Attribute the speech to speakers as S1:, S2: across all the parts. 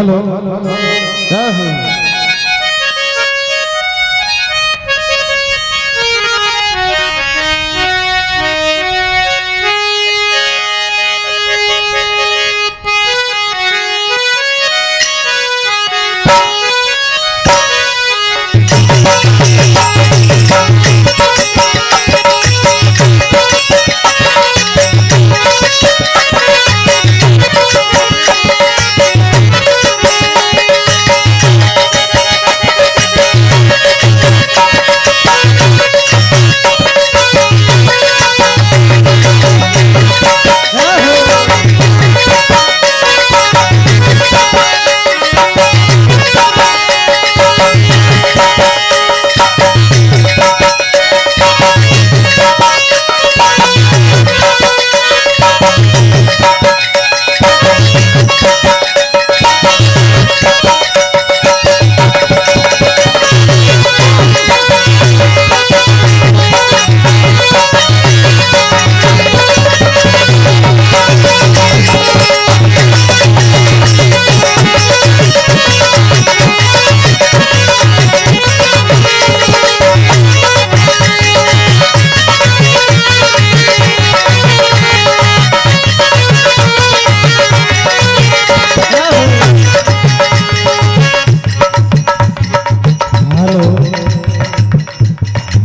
S1: Hello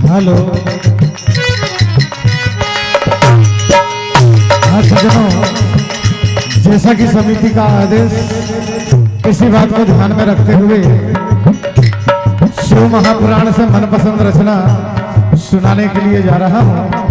S1: hello. हाँ सज्जनों, जैसा कि समिति का आदेश, इसी बात को ध्यान में रखते हुए शिव महापुराण से मनपसंद रचना सुनाने के लिए जा रहा हूँ।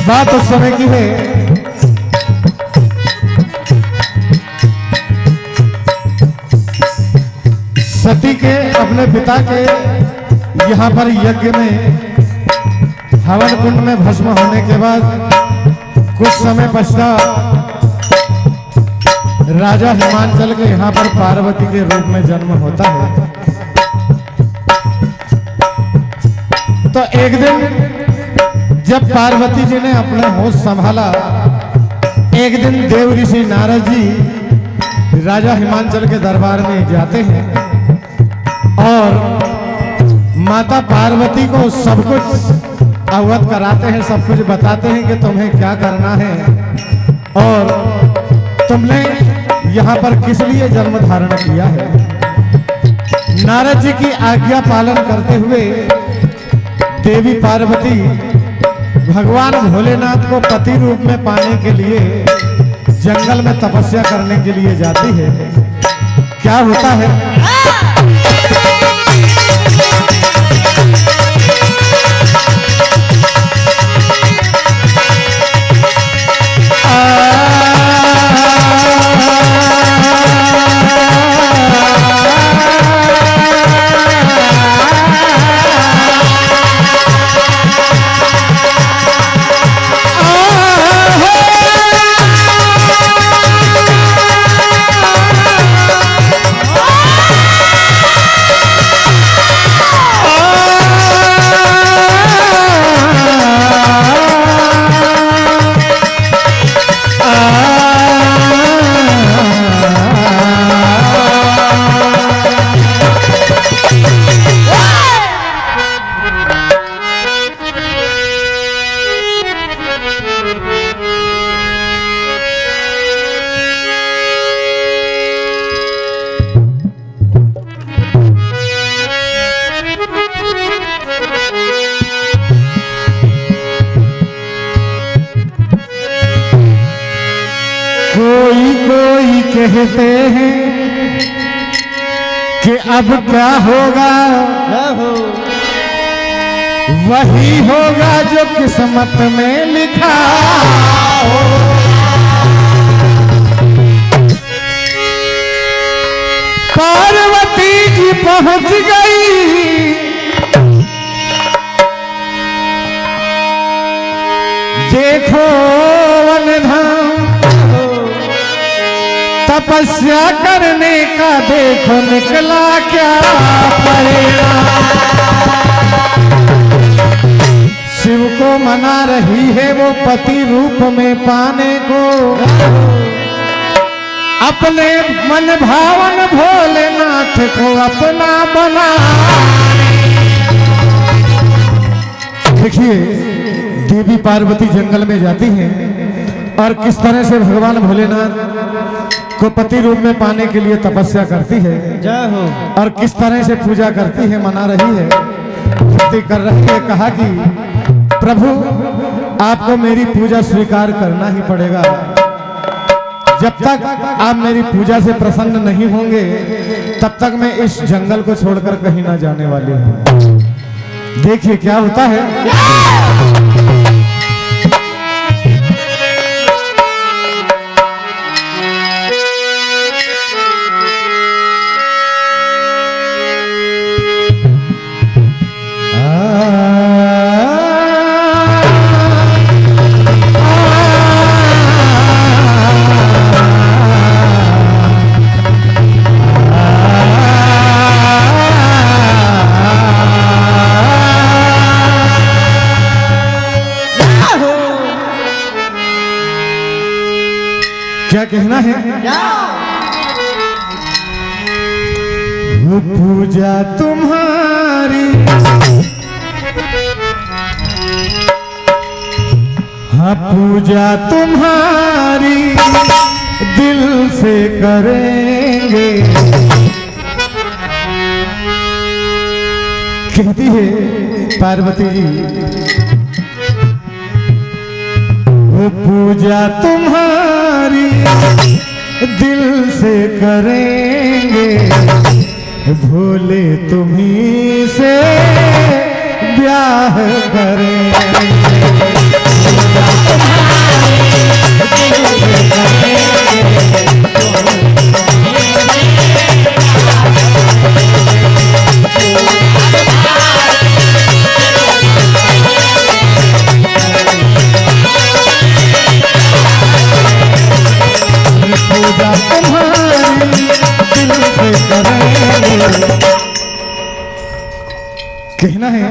S1: बात उस समय की है सती के अपने पिता के यहाँ पर यज्ञ में हवन कुंड में भस्म होने के बाद कुछ समय पश्चात राजा हिमांचल के यहाँ पर पार्वती के रूप में जन्म होता है। तो एक दिन जब पार्वती जी ने अपना होश संभाला, एक दिन देव ऋषि नारद जी राजा हिमांचल के दरबार में जाते हैं और माता पार्वती को सब कुछ अवगत कराते हैं, सब कुछ बताते हैं कि तुम्हें क्या करना है और तुमने यहाँ पर किस लिए जन्म धारण किया है। नारद जी की आज्ञा पालन करते हुए देवी पार्वती भगवान भोलेनाथ को पति रूप में पाने के लिए जंगल में तपस्या करने के लिए जाती है। क्या होता है, कोई कोई कहते हैं कि अब क्या होगा, वही होगा जो किस्मत में लिखा हो। पार्वती जी पहुंच गई देखो वनधाम, तपस्या करने का देखो निकला क्या परिणाम। शिव को मना रही है वो पति रूप में पाने को, अपने मन भावन भोलेनाथ को अपना बना। देखिए देवी पार्वती जंगल में जाती हैं और किस तरह से भगवान भोलेनाथ को पति रूप में पाने के लिए तपस्या करती है, जय हो, और किस तरह से पूजा करती है, मना रही है, भक्ति कर रही है। कहा कि प्रभु आपको मेरी पूजा स्वीकार करना ही पड़ेगा, जब तक आप मेरी पूजा से प्रसन्न नहीं होंगे तब तक मैं इस जंगल को छोड़कर कहीं ना जाने वाली हूँ। देखिए क्या होता है। क्या कहना है? क्या? वो पूजा तुम्हारी, हाँ पूजा तुम्हारी दिल से करेंगे। कहती है पार्वती जी वो पूजा तुम्हारी दिल से करेंगे, भोले तुम्ही से ब्याह करेंगे। कहना है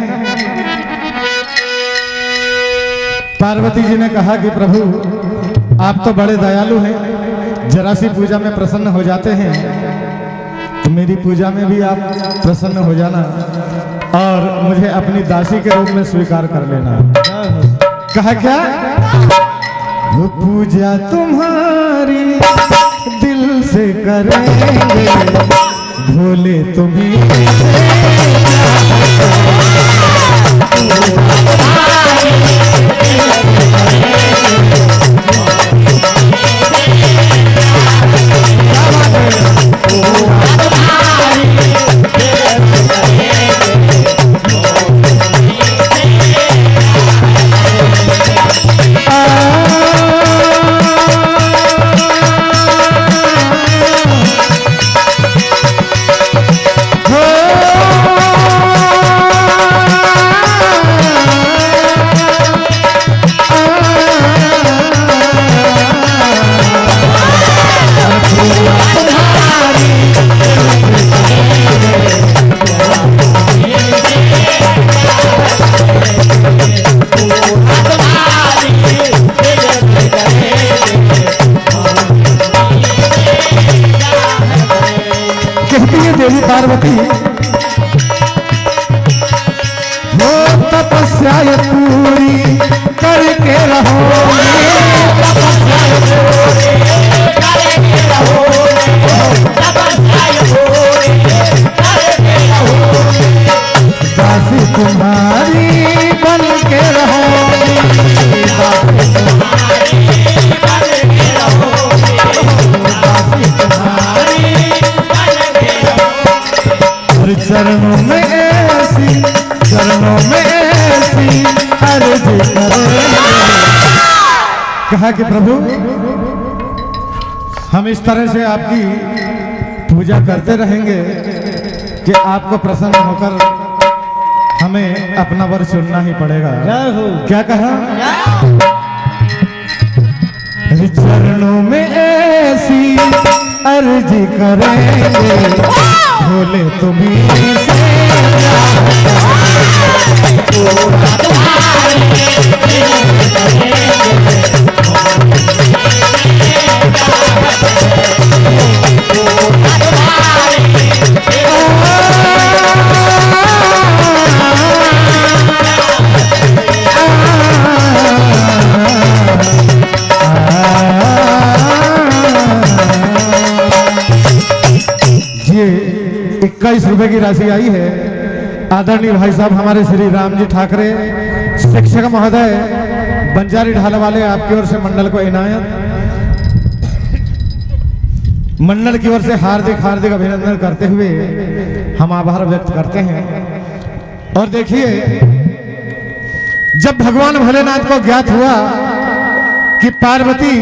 S1: पार्वती जी ने कहा कि प्रभु आप तो बड़े दयालु हैं, जरा सी पूजा में प्रसन्न हो जाते हैं तो मेरी पूजा में भी आप प्रसन्न हो जाना और मुझे अपनी दासी के रूप में स्वीकार कर लेना। कहा क्या? वो पूजा तुम्हारी दिल से करेंगे, भोले तुम्ही देवी पार्वती वो तपस्या पूरी करके रहोगे, दासी तुम्हारी बन के रहोगी, चरणों में ऐसी अर्ज करेंगे। कहा कि प्रभु हम इस तरह से आपकी पूजा करते रहेंगे कि आपको प्रसन्न होकर हमें अपना वर चुनना ही पड़ेगा। क्या कहा? चरणों में ऐसी अर्ज करेंगे भोले तुम्हीं से ये 21 रुपए की राशि आई है। आदरणीय भाई साहब हमारे श्री राम जी ठाकरे शिक्षक महोदय बंजारी ढाल वाले आपकी ओर से मंडल को इनायत, मंडल की ओर से हार्दिक हार्दिक अभिनंदन करते हुए हम आभार व्यक्त करते हैं। और देखिए जब भगवान भोलेनाथ को ज्ञात हुआ कि पार्वती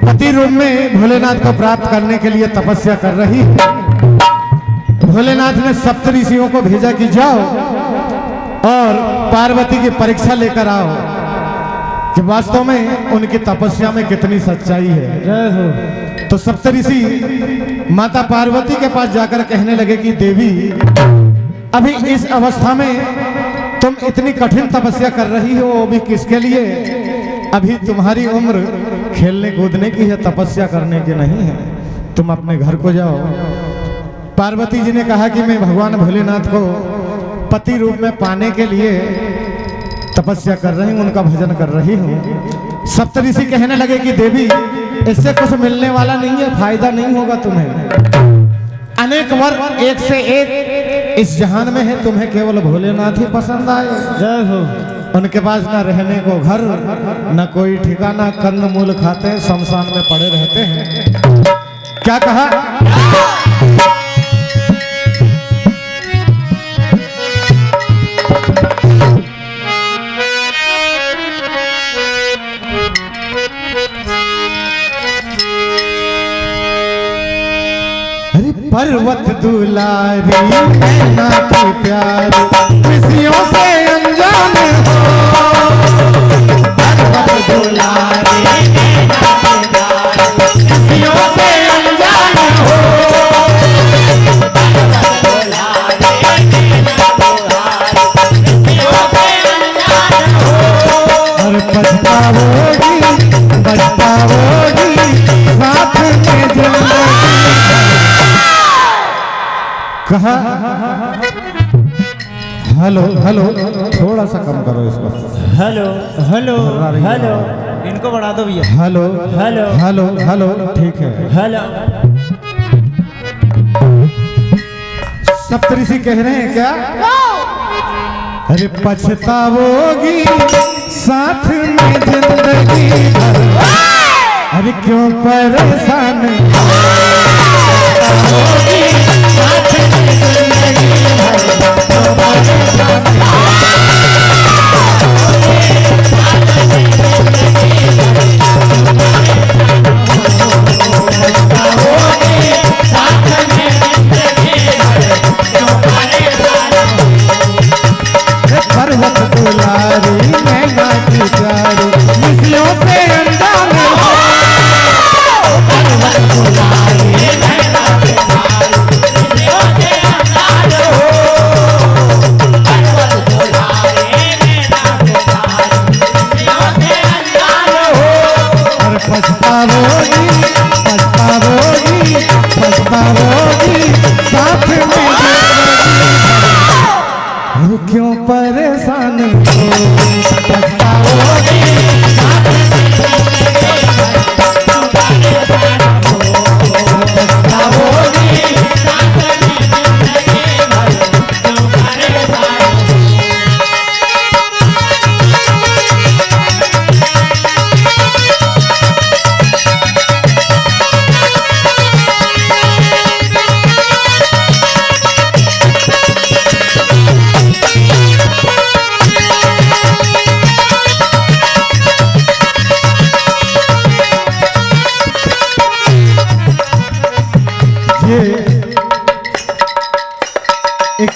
S1: पति रूप में भोलेनाथ को प्राप्त करने के लिए तपस्या कर रही है, भोलेनाथ ने सप्त ऋषियों को भेजा कि जाओ और पार्वती की परीक्षा लेकर आओ कि वास्तव में उनकी तपस्या में कितनी सच्चाई है। तो सप्त ऋषि माता पार्वती के पास जाकर कहने लगे कि देवी अभी इस अवस्था में तुम इतनी कठिन तपस्या कर रही हो, वो भी किसके लिए? अभी तुम्हारी उम्र खेलने कूदने की है, तपस्या करने की नहीं है, तुम अपने घर को जाओ। पार्वती जी ने कहा कि मैं भगवान भोलेनाथ को पति रूप में पाने के लिए तपस्या कर रही हूँ, उनका भजन कर रही हूँ। सप्तऋषि कहने लगे कि देवी इससे कुछ मिलने वाला नहीं है, फायदा नहीं होगा तुम्हें। अनेक वर एक से एक इस जहान में है, तुम्हें केवल भोलेनाथ ही पसंद आए। जय हो। उनके पास न रहने को घर, न कोई ठिकाना, कंद मूल खाते शमशान में पड़े रहते हैं। क्या कहा? पर्वत दुलारी मैना की प्यारी खुशियों से अनजान हो। पर्वत दुलारी मैना की प्यारी खुशियों से अनजान हो। पर्वत दुलारी मैना की प्यारी खुशियों से अनजान हो। और पछताओगी साथ में जिंदगी। कहा हेलो हेलो, थोड़ा सा कम करो इसको।
S2: हेलो हेलो हेलो, इनको बढ़ा दो भैया।
S1: हेलो
S2: हेलो
S1: हेलो हेलो, ठीक है।
S2: हेलो।
S1: सप्तऋषि कह रहे हैं क्या? अरे पछताओगी साथ में जिंदगी भर, अरे क्यों परेशान होगी साथ में जिंदगी भर, क्यों परेशान पर्वत दुलारी मैना की प्यारी खुशियों से अनजान हो। पर्वत दुलारी मैना की प्यारी खुशियों से अनजान हो। पर्वत दुलारी मैना की प्यारी खुशियों से अनजान हो। और पछताओगी साथ में क्यों परेशान हो। पछताओगी साथ में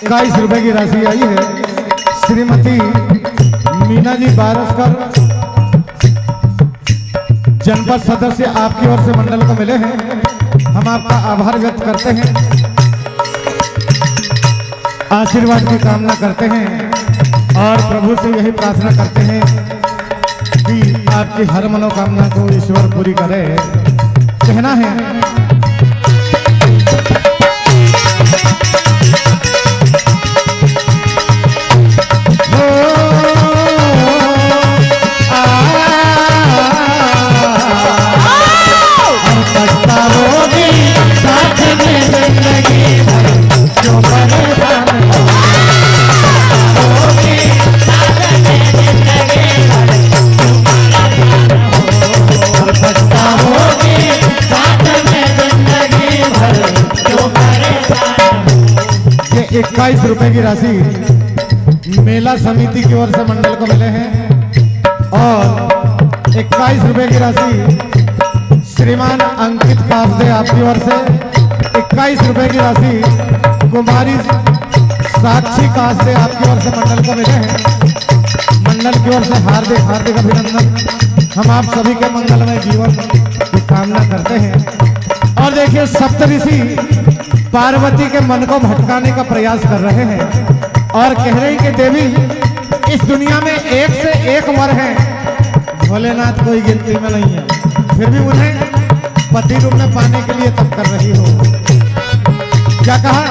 S1: 21 रुपए की राशि आई है श्रीमती मीना जी बारसकर, जनपद सदस्य, आपकी ओर से मंडल को मिले हैं। हम आपका आभार व्यक्त करते हैं, आशीर्वाद की कामना करते हैं और प्रभु से यही प्रार्थना करते हैं कि आपकी हर मनोकामना को ईश्वर पूरी करे। कहना है ये 21 रुपए की राशि मेला समिति की ओर से मंडल को मिले हैं और 21 रुपए की राशि श्रीमान अंकित काफदे आपकी ओर से, 21 रुपए की राशि कुमारी साक्षी काफदे आपकी ओर से मंडल को मिले हैं। मंडल की ओर से हार्दिक हार्दिक अभिनंदन। हम आप सभी के मंगलमय जीवन की कामना करते हैं। और देखिए सप्तऋषि पार्वती के मन को भटकाने का प्रयास कर रहे हैं और कह रहे हैं कि देवी इस दुनिया में एक से एक वर है, भोलेनाथ कोई गिनती में नहीं है, फिर भी उन्हें पति रूप में पाने के लिए तब कर रही हो। क्या कहा?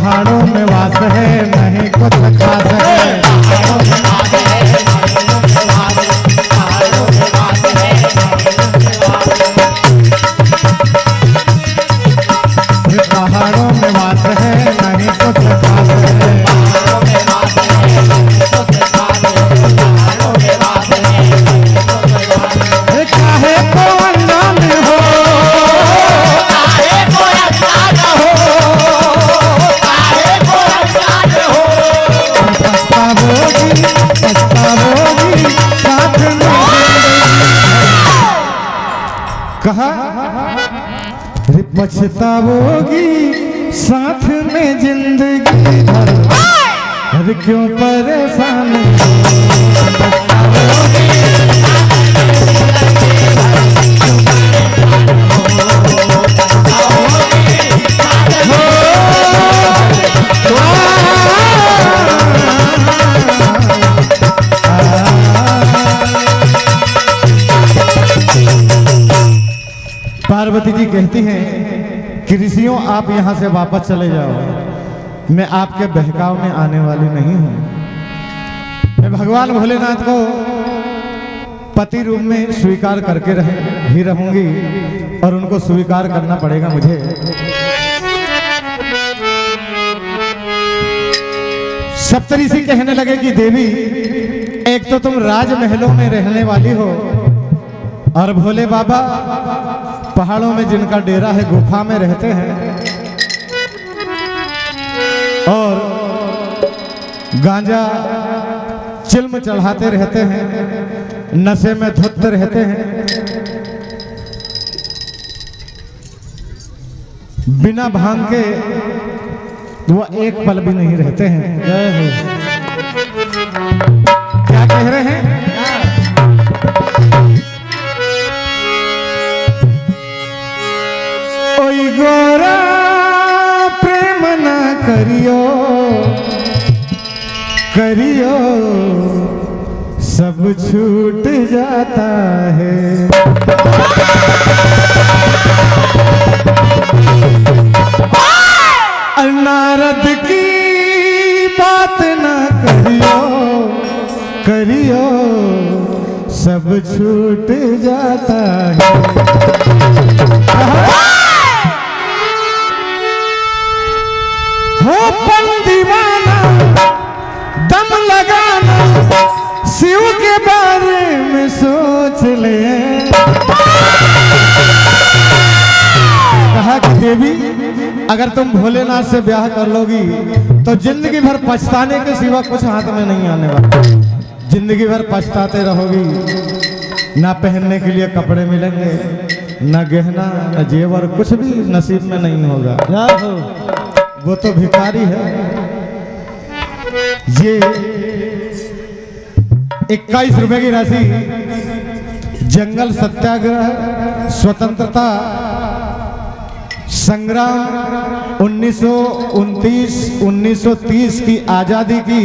S1: पहाड़ों में वास है नहीं कुछ खास है, पहाड़ों में वास है नहीं कुछ खास है, चाहे को अनजान हो कहा पछताओगी साथ में जिंदगी भर, अरे क्यों परेशान पार्वती जी कहती हैं कि ऋषियों आप यहाँ से वापस चले जाओ, मैं आपके बहकाव में आने वाली नहीं हूँ। मैं भगवान भोलेनाथ को पति रूप में स्वीकार करके ही रहूंगी और उनको स्वीकार करना पड़ेगा मुझे। सप्तऋषि कहने लगे कि देवी एक तो तुम राजमहलों में रहने वाली हो और भोले बाबा पहाड़ों में जिनका डेरा है गुफा में रहते हैं और गांजा चिल्म चढ़ाते रहते हैं, नशे में धुत रहते हैं, बिना भांग के वो एक पल भी नहीं रहते हैं। क्या कह रहे हैं? गोरा प्रेम न करियो करियो सब छूट जाता है, नारद की बात न करियो करियो सब छूट जाता है। हो पन दीवाना दम लगाना शिव के बारे में सोच ले। कहा कि देवी अगर तुम भोलेनाथ से ब्याह कर लोगी तो जिंदगी भर पछताने के सिवा कुछ हाथ में नहीं आने वाला। जिंदगी भर पछताते रहोगी, ना पहनने के लिए कपड़े मिलेंगे, ना गहना, ना जेवर, कुछ भी नसीब में नहीं होगा। वो तो भिखारी है। ये 21 रुपए की राशि जंगल सत्याग्रह स्वतंत्रता संग्राम 1929-1930 की आजादी की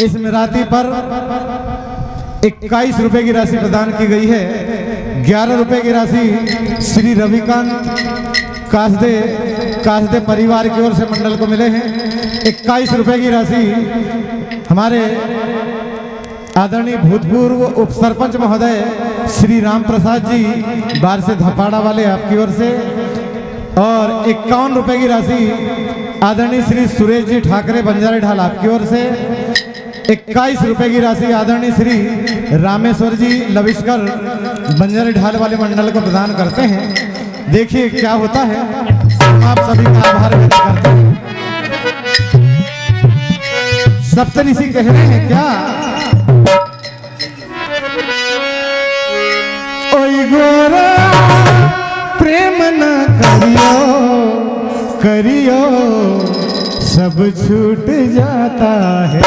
S1: इस मिराती पर 21 रुपए की राशि प्रदान की गई है। 11 रुपए की राशि श्री रविकांत कासदे परिवार की ओर से मंडल को मिले हैं। 21 रुपए की राशि हमारे आदरणीय भूतपूर्व उप सरपंच महोदय श्री राम प्रसाद जी बार से धपाड़ा वाले आपकी ओर से, और 51 रुपए की राशि आदरणीय श्री सुरेश जी ठाकरे बंजारे ढाल आपकी ओर से। 21 रुपए की राशि आदरणीय श्री रामेश्वर जी लविष्कर बंजारे ढाल वाले मंडल को प्रदान करते हैं। देखिए क्या होता है। आप सभी का आभार व्यक्त करते हैं। सप्तऋषि कह रहे हैं क्या, ओई गोरा प्रेम न करियो करियो सब छूट जाता है।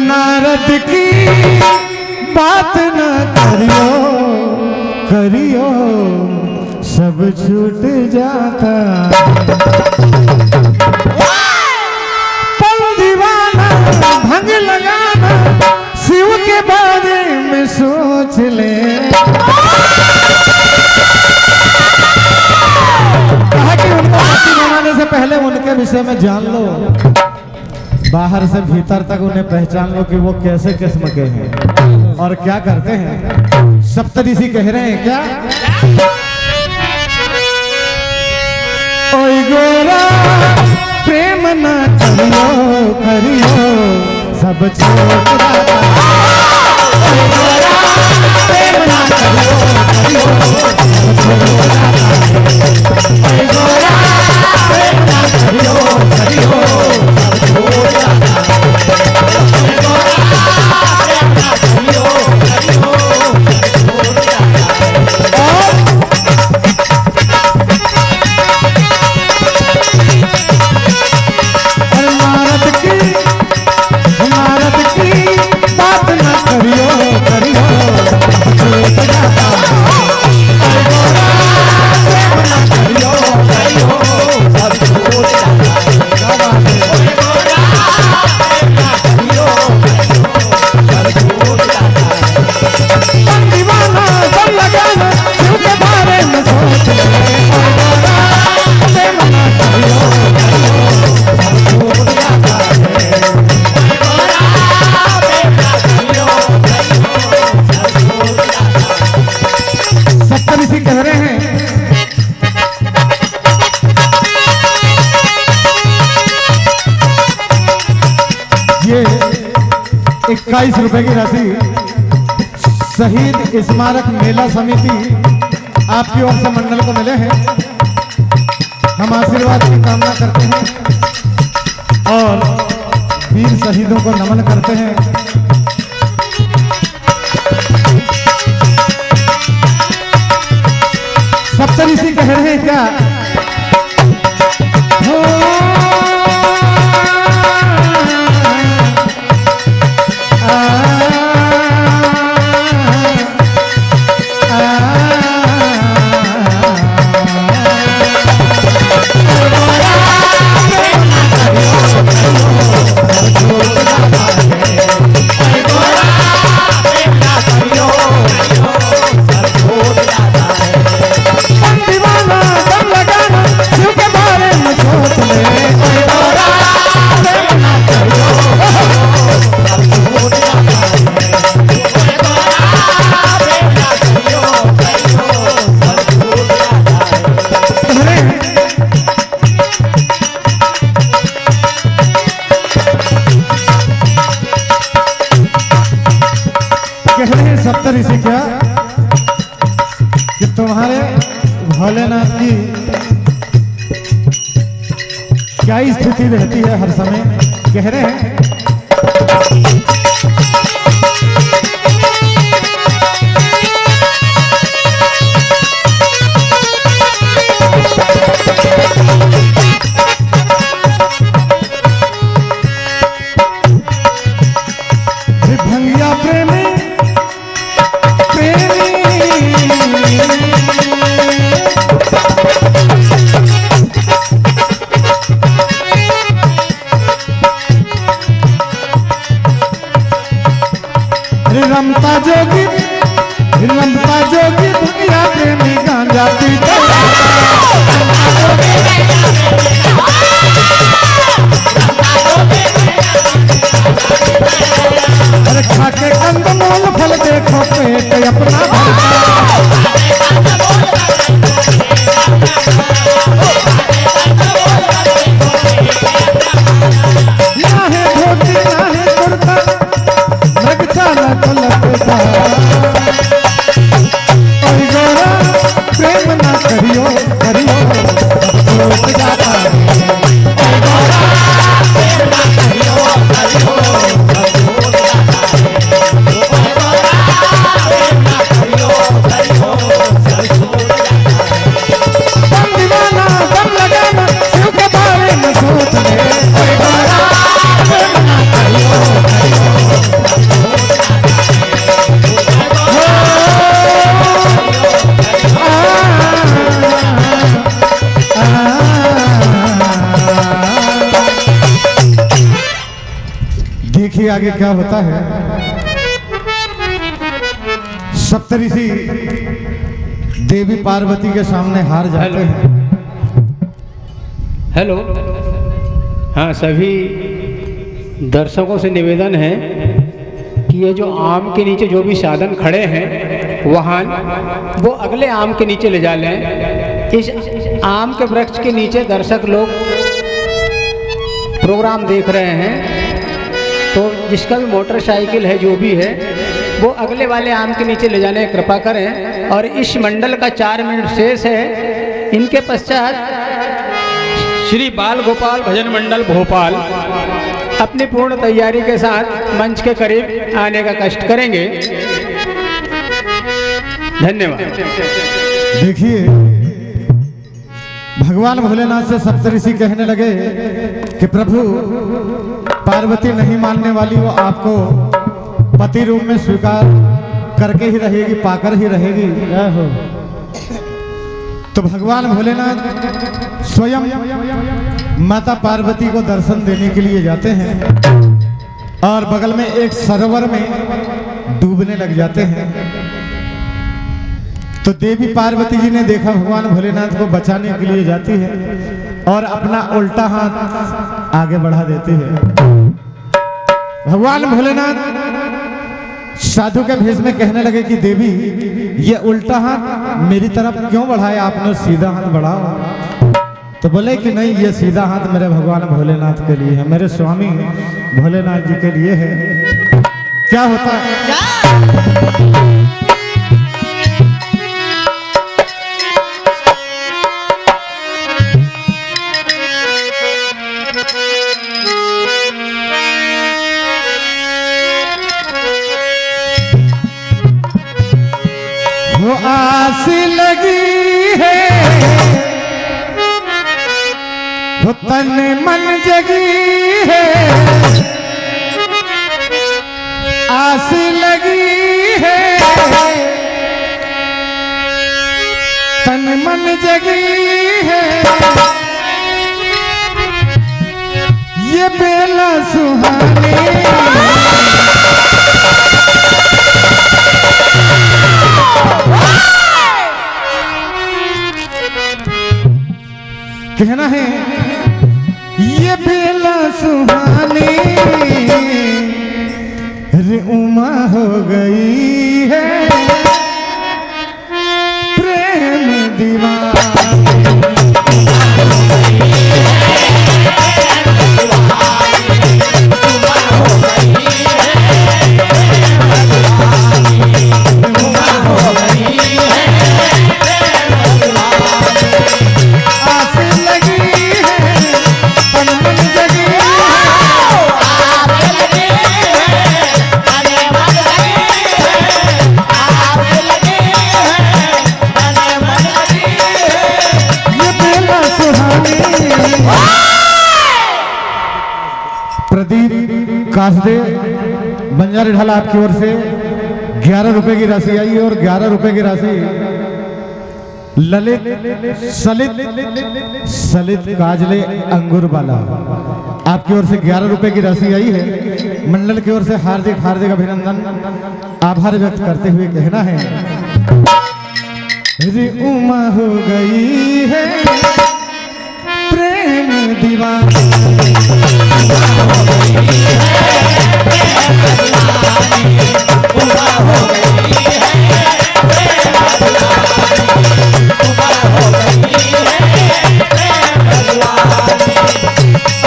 S1: नारद की बात न करियो करियो सब छूट जाता है। पल दीवाना भंग लगाना शिव के बारे में सोच ले। कहा कि उनको हाथी बनाने से पहले उनके विषय में जान लो, बाहर से भीतर तक उन्हें पहचान लो कि वो कैसे किस्म के हैं और क्या करते हैं। सप्तऋषि कह रहे हैं क्या, ओई गोरा प्रेम न करियो करियो सब छोड़ जाता है। ओई गोरा प्रेम न करियो करियो सब छोड़ जाता है। ओई गोरा प्रेम न करियो करियो सब छोड़ जाता है। ओई गोरा प्रेम न करियो करियो सब छोड़ जाता है। नारद की बात न करियो करियो छूट जाता है। करियो करियो सब छूट जाता है। दीवाना सब लगाना शिव के बारे में सोच ले। प्रेम न करियो करियो सब छूट जाता है। सप्तऋषि कह रहे हैं ये 21 रुपए की राशि शहीद स्मारक मेला समिति आपकी ओर से मंडल को मिले हैं। हम आशीर्वाद की कामना करते हैं और वीर शहीदों को नमन करते हैं। सप्तऋषि कह रहे हैं क्या, भोलेनाथ की क्या स्थिति रहती है हर समय, कह रहे हैं भंगिया प्रेमी रमता जोगी भंगिया प्रेमी गांजा पीता अरे खाके कंदमूल फल देखो पेट अपना ना है धोती ना है कुर्ता लग चालक लगता और गोरा प्रेम ना करियो करियो सब छूट जाता देखिए आगे क्या होता है। सप्तऋषि देवी पार्वती के सामने हार जाते हैं।
S3: हेलो, हाँ, सभी दर्शकों से निवेदन है कि ये जो आम के नीचे जो भी साधन खड़े हैं वाहन, वो अगले आम के नीचे ले जा लें। इस आम के वृक्ष के नीचे दर्शक लोग प्रोग्राम देख रहे हैं, तो जिसका भी मोटरसाइकिल है जो भी है वो अगले वाले आम के नीचे ले जाने की कृपा करें। और इस मंडल का 4 मिनट शेष है। इनके पश्चात श्री बाल गोपाल भजन मंडल भोपाल अपनी पूर्ण तैयारी के साथ मंच के करीब आने का कष्ट करेंगे। धन्यवाद।
S1: देखिए भगवान भोलेनाथ से सप्तऋषि कहने लगे कि प्रभु पार्वती नहीं मानने वाली, वो आपको पति रूप में स्वीकार करके ही रहेगी, पाकर ही रहेगी। तो भगवान भोलेनाथ स्वयं माता पार्वती को दर्शन देने के लिए जाते हैं और बगल में एक सरोवर में डूबने लग जाते हैं। तो देवी पार्वती जी ने देखा भगवान भोलेनाथ को बचाने के लिए जाती है और अपना उल्टा हाथ आगे बढ़ा देती है। भगवान भोलेनाथ साधु के भेष में कहने लगे कि देवी ये उल्टा हाथ मेरी तरफ क्यों बढ़ाया आपने, सीधा हाथ बढ़ाओ। तो बोले कि नहीं, ये सीधा हाथ मेरे भगवान भोलेनाथ के लिए है, मेरे स्वामी भोलेनाथ जी के लिए है। क्या होता है? वो आस लगी है, वो तन मन जगी है, आस लगी है, तन मन जगी है, ये बेला सुहानी कहना है, ये बेला सुहानी रे उमा हो गई है, प्रेम दीवानी कासदे बंजारी ढाला आपकी ओर से 11 रुपए की राशि आई और 11 रुपए की राशि ललित सलित काजले अंगूर वाला आपकी ओर से 11 रुपए की राशि आई है। मंडल की ओर से हार्दिक हार्दिक अभिनंदन आभार व्यक्त करते हुए कहना है, रे उमा हो गई है प्रेम दीवानी,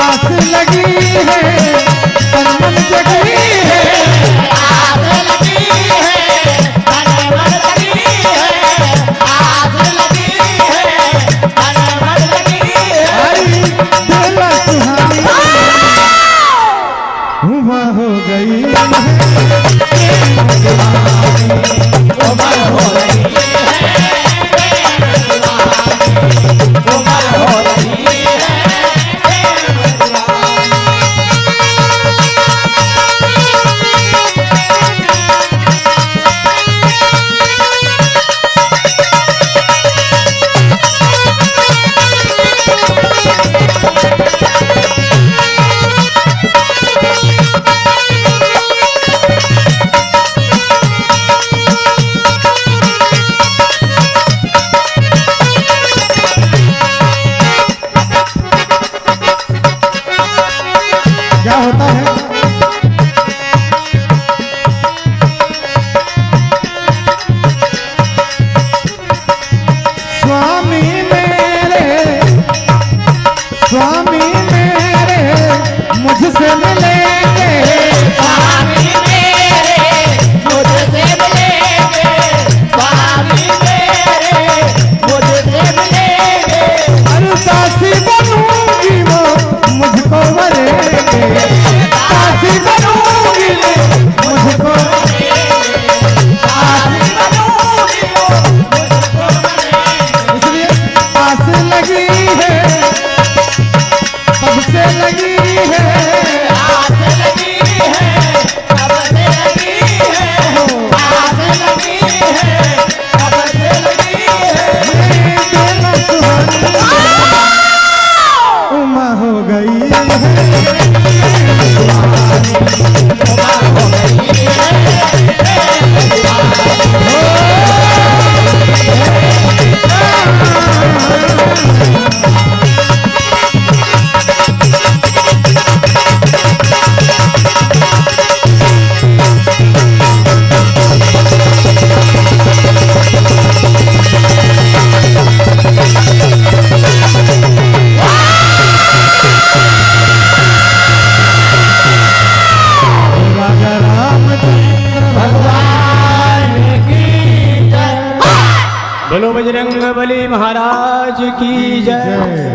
S1: आस लगी है तन जगी है,
S4: आग लगी है तन लगी है, आग लगी है तन लगी है।
S1: आई दिल सुहानी उमा हो गई है
S4: उमर हो रही है, उमर हो रही है।
S1: क्या होता है? स्वामी मेरे मुझसे मिलेंगे,
S4: स्वामी मेरे मुझसे मिलेंगे, स्वामी मेरे मुझसे मिलेंगे।
S1: अरे दासी बनूंगी वो मुझको मरेंगे, दासी बनूंगी मुझको,
S4: आसी बनूंगी वो मुझको मिलेंगे।
S1: इसलिए आस लगी है सबसे लगी है,
S4: आस लगी है कब से लगी है, आस लगी है कब से लगी है।
S1: दिल सुहानी उमा हो गई है,
S4: उमर हो गई है।
S1: राजा रामचंद्र
S4: भगवान की जय।
S2: बोलो बजरंग बली महाराज की जय।
S1: जय।